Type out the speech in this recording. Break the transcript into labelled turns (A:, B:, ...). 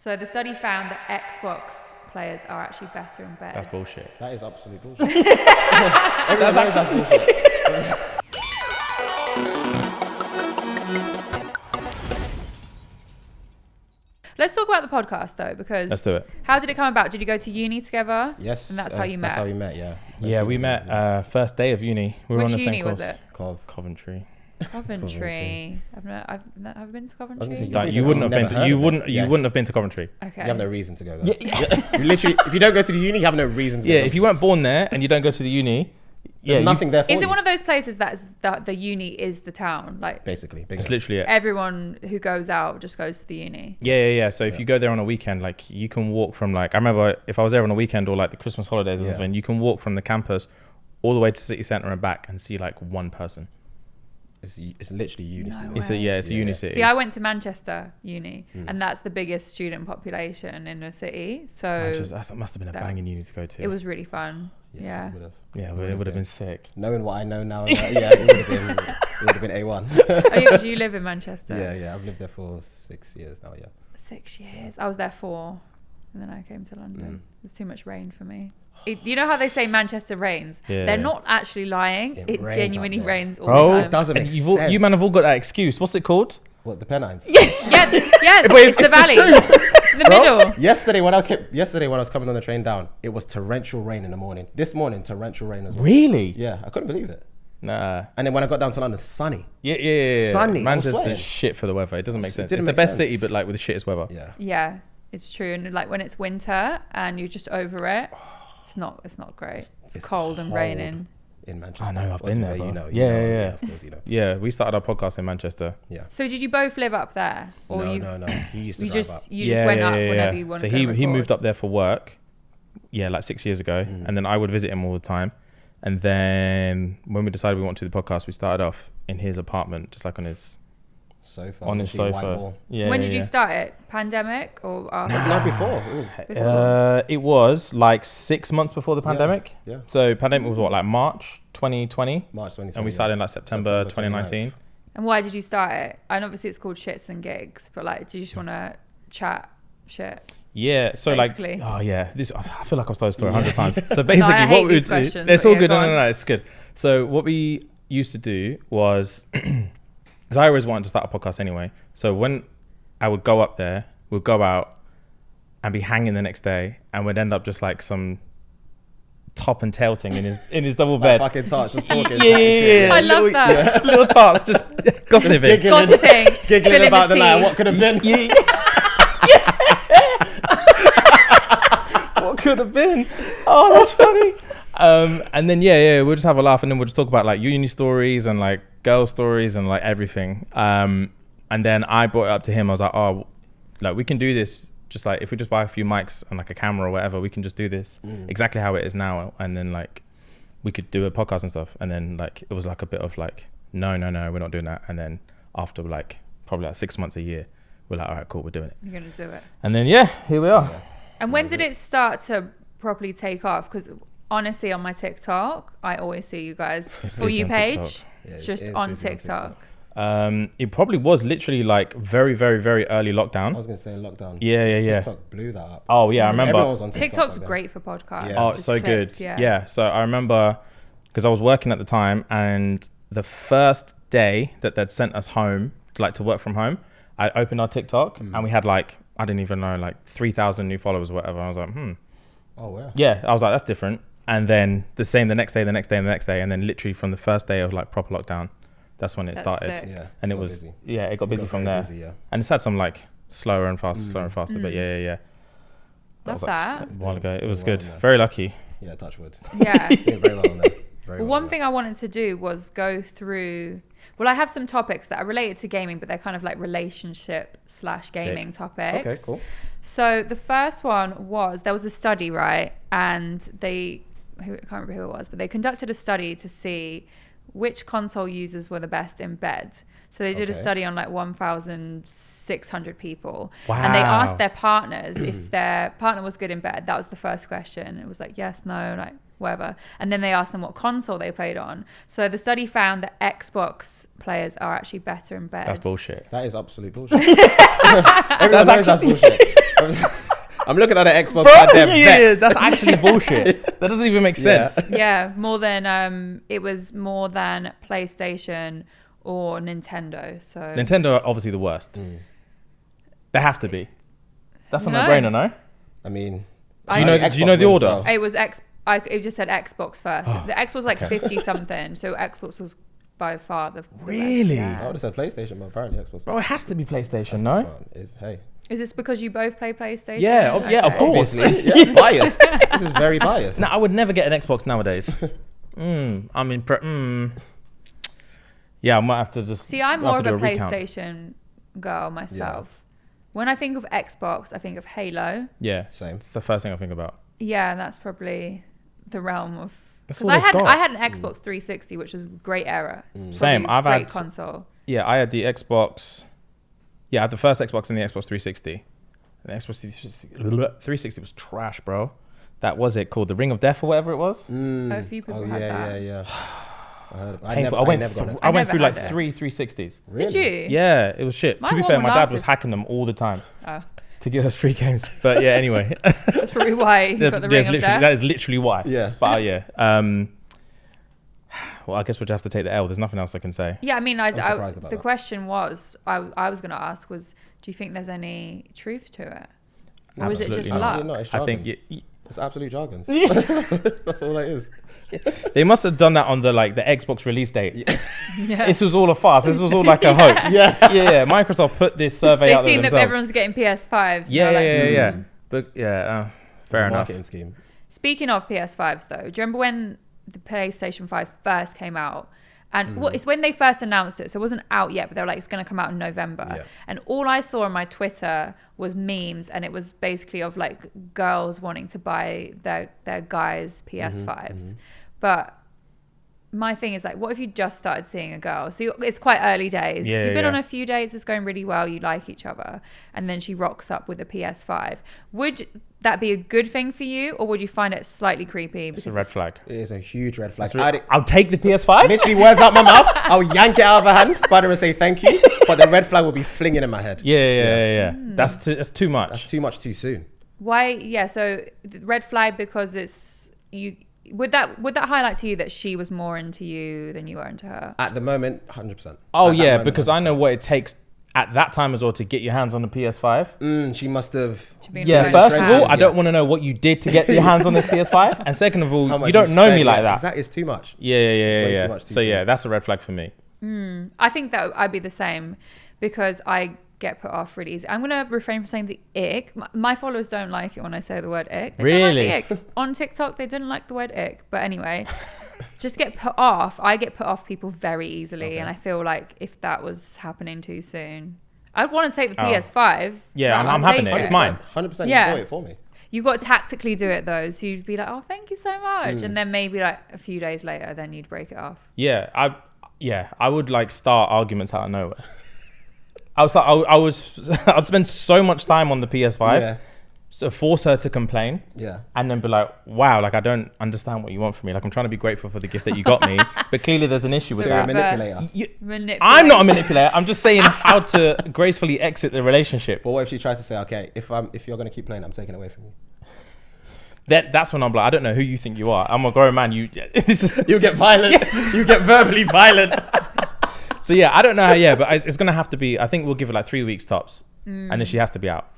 A: So the study found that Xbox players are actually better in bed.
B: That's bullshit.
C: That is absolute bullshit. Everyone knows that's bullshit.
A: Let's talk about the podcast though, because
B: Let's do it.
A: How did it come about? Did you go to uni together?
C: Yes.
A: And that's how you met?
C: That's how we met, yeah.
B: Yeah, we met first day of uni. We were on
A: Which
B: the same
A: uni
B: course.
A: was it?
B: Coventry.
A: Coventry. I've been to Coventry.
C: Like,
B: You wouldn't have been.
C: Never
B: You
C: heard of it.
B: You wouldn't have been to Coventry.
A: Okay.
C: You have no reason to go there. You literally, if you don't go to the uni, you have no reason to go.
B: Yeah, if you weren't born there and you don't go to the uni,
C: There's nothing there for you.
A: Is it one of those places that the uni is the town? Like
C: Basically.
B: It's literally it.
A: everyone who goes out just goes to the uni.
B: Yeah. So if you go there on a weekend, like you can walk from like, I remember if I was there on a weekend or like the Christmas holidays or something, you can walk from the campus all the way to city centre and back and see like one person.
C: It's literally uni.
A: No
B: It's
A: way.
B: a uni city.
A: See, I went to Manchester uni, and that's the biggest student population in the city. So
B: that must have been a banging uni to go to.
A: it was really fun. Yeah.
C: It would have.
B: Yeah, but it would have been sick.
C: Knowing what I know now, it would have been A1.
A: Oh, do you live in Manchester?
C: Yeah. I've lived there for 6 years now, yeah.
A: 6 years. I was there 4, and then I came to London. There's too much rain for me. You know how they say Manchester rains?
B: Yeah.
A: They're not actually lying. It
C: rains
A: genuinely
C: up there.
A: rains all
B: Bro,
A: the
C: It
A: time.
C: doesn't
B: And
C: make
B: you
C: sense.
B: man have all got that excuse. What's it called?
C: What, the Pennines?
A: Yeah, it's the valley. It's in the middle.
C: Yesterday when I was coming on the train down, it was torrential rain in the morning. This morning, torrential rain as well.
B: Really?
C: Yeah, I couldn't believe it.
B: Nah.
C: And then when I got down to London, sunny.
B: Yeah.
C: Sunny, I was
B: Manchester's
C: sweating.
B: shit for the weather. It doesn't make sense. It's
C: didn't
B: the
C: make
B: best
C: sense.
B: city, but like with the shittest weather.
C: Yeah.
A: Yeah, it's true. And like when it's winter and you're just over it, it's not great. It's cold and raining.
C: In Manchester.
B: I know, I've
C: Or
B: been
C: to
B: there,
C: say,
B: bro.
C: you know,
B: Yeah.
C: Of course, you know.
B: Yeah, we started our podcast in Manchester.
C: Yeah.
A: So did you both live up there, or
C: No. He used to
A: you
C: drive
A: just
C: up.
A: went up whenever you wanted?
B: So
A: to
B: he
A: record?
B: moved up there for work, like 6 years ago, and then I would visit him all the time. And then when we decided we wanted to do the podcast, we started off in his apartment, just like on his
C: Sofa.
B: on his
C: literally white
B: sofa.
C: wall.
B: Yeah.
A: When did you start it? Pandemic or after?
C: No, before. Ooh.
B: It was like 6 months before the pandemic.
C: Yeah.
B: So pandemic was what, like March 2020,
C: March 2020.
B: and we started in like September 2019.
C: 29th.
A: And why did you start it? And obviously it's called Shits and Gigs, but like, do you just want to chat shit?
B: Yeah, so
A: Basically.
B: like, oh yeah, I feel like I've told this story 100 times. So basically,
A: I
B: what
A: hate
B: we
A: these
B: would do,
A: questions,
B: it's
A: but
B: all
A: yeah,
B: good.
A: go
B: No,
A: on.
B: it's good. So what we used to do was, because I always wanted to start a podcast anyway. So when I would go up there, we'd go out and be hanging the next day, and we'd end up just like some top and tail thing in his double bed.
C: Fucking touch, just talking.
B: Yeah.
A: I love
B: little,
A: that.
B: little tarts, just gossiping.
A: Gossiping,
C: Giggling
A: spilling
C: about the night.
A: tea.
C: What could have been?
B: Yeah. What could have been? Oh, that's funny. And then we'll just have a laugh, and then we'll just talk about like uni stories and like girl stories and like everything. And then I brought it up to him. I was like, oh, like we can do this. Just like if we just buy a few mics and like a camera or whatever, we can just do this exactly how it is now. And then like we could do a podcast and stuff. And then like it was like a bit of like, no, we're not doing that. And then after like probably like 6 months, a year, we're like, all right, cool, we're doing it.
A: You're going to do it.
B: And then here we are.
C: Yeah.
A: And when did it start to properly take off? Because honestly, on my TikTok, I always see you guys
B: It's
A: For
B: busy
A: You
B: on
A: page,
B: TikTok.
C: Yeah, it
A: just
C: is
A: on
C: busy on
A: TikTok.
B: It probably was literally like very, very, very early
C: I
B: lockdown.
C: was going to say lockdown.
B: Yeah.
C: TikTok blew that up.
B: Oh yeah, I remember.
C: Everyone was on TikTok
A: TikTok's
C: back then.
A: great for podcasts.
C: Yeah.
B: Oh,
A: Just
B: so
A: clips,
B: good. Yeah. So I remember because I was working at the time, and the first day that they'd sent us home to work from home, I opened our TikTok and we had like, I didn't even know, like 3,000 new followers or whatever. I was like,
C: Oh, yeah.
B: yeah. I was like, that's different. And then the same the next day, and then literally from the first day of like proper lockdown, that's when it
A: That's
B: started.
A: sick.
C: Yeah.
B: And it
C: got
B: was
C: busy.
B: it got busy from
C: very
B: there.
C: busy, yeah.
B: And it's had some like slower and faster, but yeah.
A: Love
B: was like
A: that.
B: a while ago. It was
C: Well,
B: good.
C: yeah.
B: Very lucky.
C: Yeah, touch wood.
A: Yeah.
C: Doing very well on there. Very
A: Well,
C: well,
A: one thing I wanted to do was go through. Well, I have some topics that are related to gaming, but they're kind of like relationship/gaming topics.
C: Okay, cool.
A: So the first one was there was a study, right? And I can't remember who it was, but they conducted a study to see which console users were the best in bed. So they did a
C: Okay.
A: study on like 1,600 people. And they asked
B: Wow.
A: their partners if their partner was good in bed. That was the first question. It was like, yes, no, like whatever. And then they asked them what console they played on. So the study found that Xbox players are actually better in bed.
B: That's bullshit.
C: That is absolute bullshit. Everyone knows that's bullshit. I'm looking at an Xbox.
B: Bro,
C: and they're
B: yeah,
C: vexed.
B: that's actually bullshit. That doesn't even make
C: Yeah.
B: sense.
A: Yeah, more than it was more than PlayStation or Nintendo. So
B: Nintendo are obviously the worst. They have to be. That's a
A: No.
B: no-brainer, no?
C: I mean,
B: Do you know the
C: wins,
B: order?
C: so-
A: it was it just said Xbox first. The Xbox was like
B: okay.
A: 50 something, so Xbox was by far the best.
B: Really?
C: I
A: Yeah.
C: would have said PlayStation, but apparently Xbox.
B: Bro, it has to be PlayStation,
C: That's
B: no?
C: the one. Hey,
A: Is this because you both play PlayStation?
B: Yeah, yeah, of
A: Okay.
B: course.
C: obviously, yeah, biased. This is very biased.
B: No, I would never get an Xbox nowadays. Yeah, I might have to just.
A: See, I'm
B: we'll
A: more
B: have
A: of
B: to
A: a
B: do recount.
A: PlayStation girl myself. When I think of Xbox, I think of Halo.
B: Yeah,
C: Same.
B: it's the first thing I think about.
A: Yeah, that's probably the realm of.
B: That's
A: Because
B: all they've got.
A: I had an Xbox 360, which was a great era. It's
B: Same,
A: probably
B: I've
A: great
B: had-
A: console.
B: Yeah, I had the Xbox. Yeah, I had the first Xbox and the Xbox 360. The Xbox 360 was trash, bro. That was it called the Ring of Death or whatever it was.
A: A few people had that.
C: yeah.
B: Painful. I went through
A: never
B: like
A: had it.
B: three 360s.
A: Did you?
B: Yeah, it was shit.
A: My
B: To be
A: one
B: fair, my dad
A: lasted-
B: was hacking them all the time
A: Oh,
B: to give us free games. But yeah, anyway,
A: that's probably why you got the Ring of Death.
B: that is literally why.
C: Yeah.
B: But yeah. Well, I guess we'll just have to take the L. There's nothing else I can say.
A: Yeah, I mean,
C: surprised about
A: the
C: that.
A: question was, I was going to ask was, do you think there's any truth to it? Or is it just
B: Absolutely not.
A: luck?
C: Absolutely not. It's
B: I think
C: jargons. It's absolute jargons. That's all that is.
B: they must have done that on the Xbox release date.
A: Yeah.
B: This was all a farce. This was all like a hoax. Yeah. Microsoft put this survey
A: They've
B: out there
A: seen that
B: themselves.
A: everyone's getting PS5s.
B: Yeah,
A: They're like,
B: yeah.
A: "Hmm."
B: But yeah, fair
C: It's a
B: enough.
C: marketing scheme.
A: Speaking of PS5s, though, do you remember when the PlayStation 5 first came out? And it's when they first announced it, so it wasn't out yet, but they were like, it's going to come out in November.
C: Yeah.
A: And all I saw on my Twitter was memes, and it was basically of like girls wanting to buy their guys' PS5s. But my thing is like, what if you just started seeing a girl? So it's quite early days.
B: Yeah,
A: so you've been on
B: yeah.
A: a few dates, it's going really well, you like each other, and then she rocks up with a PS5. Would that be a good thing for you, or would you find it slightly creepy?
B: It's a red flag.
C: It is a huge red flag.
B: I'll take the PS5.
C: Literally words out my mouth. I'll yank it out of her hand, spider and say thank you. But the red flag will be flinging in my head.
B: Yeah. That's too much.
C: That's too much too soon.
A: Why? Yeah. So the red flag because it's you. Would that highlight to you that she was more into you than you were into her?
C: At the moment, 100%.
B: Oh
C: At that
B: yeah,
C: moment,
B: because I know
C: 100%.
B: what it takes at that time as well to get your hands on the PS5.
C: She must have.
A: To be in
B: Yeah,
A: the
B: first of
A: trenches.
B: all, I don't want to know what you did to get your hands on this PS5, and second of
C: how
B: all,
C: much
B: you don't know me
C: spent.
B: like
C: Yeah,
B: that.
C: That is too much.
B: Yeah.
C: way too much too
B: So yeah,
C: soon.
B: that's a red flag for me.
A: I think that I'd be the same because I get put off really easy. I'm going to refrain from saying the ick. My followers don't like it when I say the word ick. They
B: Really?
A: don't like the ick. On TikTok, they didn't like the word ick. But anyway, just get put off. I get put off people very easily. And I feel like if that was happening too soon, I'd want to take the
B: Oh.
A: PS5.
B: Yeah,
A: but
B: I'm
A: I'll
B: having
A: take
B: it. It's mine.
C: 100%.
A: Yeah.
C: You bought it for me.
A: You've got to tactically do it though. So you'd be like, oh, thank you so much. And then maybe like a few days later, then you'd break it off.
B: Yeah, I would like start arguments out of nowhere. I'd spend so much time on the PS5,
C: Yeah.
B: so force her to complain,
C: Yeah.
B: and then be like, wow, like I don't understand what you want from me. Like I'm trying to be grateful for the gift that you got me, but clearly there's an issue with
C: So you're a
B: that.
C: manipulator.
B: I'm not a manipulator. I'm just saying how to gracefully exit the relationship.
C: But what if she tries to say, okay, if you're gonna keep playing, I'm taking it away from you.
B: That's when I'm like, I don't know who you think you are. I'm a grown man. You
C: get violent. You get verbally violent.
B: So yeah, I don't know how. Yeah, but it's gonna have to be. I think we'll give it like 3 weeks tops, and then she has to be out.